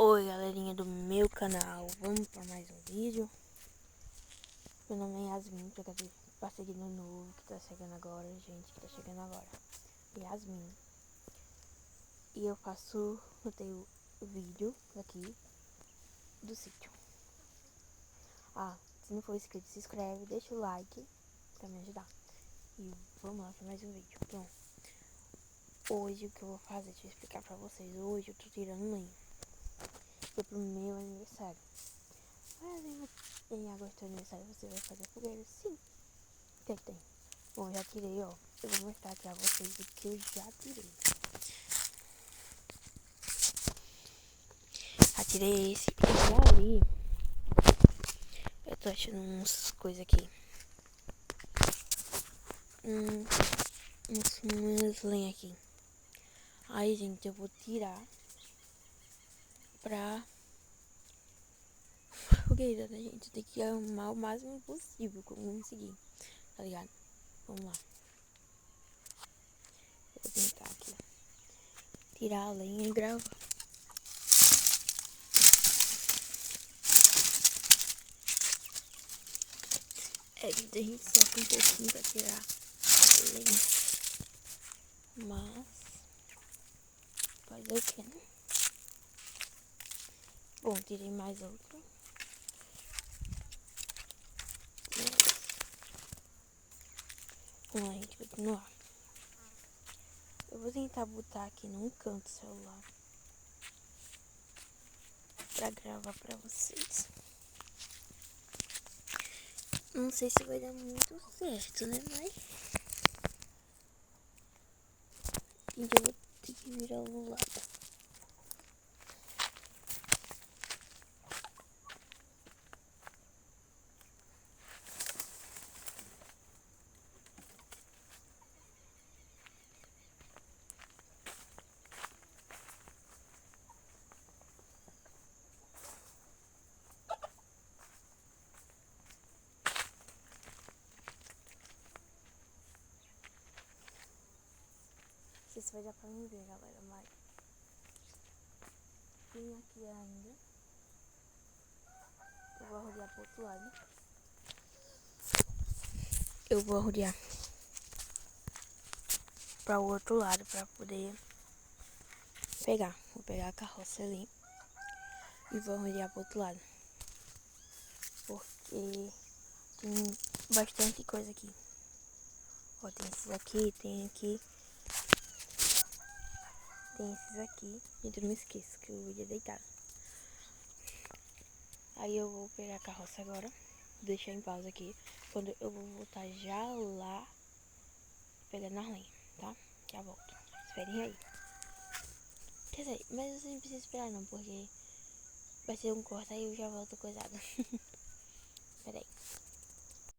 Oi galerinha do meu canal, vamos para mais um vídeo. Meu nome é Yasmin, pra seguir no novo que tá chegando agora, gente, que tá chegando agora. Yasmin. E eu botei o vídeo aqui do sítio. Se não for inscrito, se inscreve, deixa o like pra me ajudar. E vamos lá para mais um vídeo. Pronto. Hoje o que eu vou fazer, deixa eu explicar pra vocês. Hoje eu tô tirando lenha. Foi pro meu aniversário. Em agosto do aniversário você vai fazer fogueira? Sim. O que tem? Bom, já tirei, ó. Eu vou mostrar aqui a vocês o que eu já tirei. Já tirei esse. E ali, eu tô achando umas coisas aqui. Umas lenhas aqui. Aí, gente, eu vou tirar pra fogueira, né, gente? Tem que arrumar o máximo possível como conseguir, tá ligado? Vamos lá. Vou tentar aqui tirar a lenha e gravar. É que a gente sofre um pouquinho pra tirar a lenha. Mas fazer o que, né? Bom, tirei mais outra. Vamos lá, gente, continuar. Eu vou tentar botar aqui num canto do celular pra gravar pra vocês. Não sei se vai dar muito certo, né? Mas gente, eu vou ter que virar o lado. Não sei se vai dar pra mim ver, galera, mas tem aqui ainda. Eu vou rodear pro outro lado. Eu vou rodear para o outro lado para poder pegar. Vou pegar a carroça ali e vou rodear pro outro lado. Porque tem bastante coisa aqui. Ó, tem esses aqui, tem aqui. Tem esses aqui. Gente, eu não me esqueço que o vídeo é deitado. Aí eu vou pegar a carroça agora. Deixar em pausa aqui. Quando eu vou voltar já lá pegando a lenha, tá? Já volto. Esperem aí. Quer dizer, mas vocês não precisam esperar não, porque vai ser um corte aí eu já volto coisado. Peraí.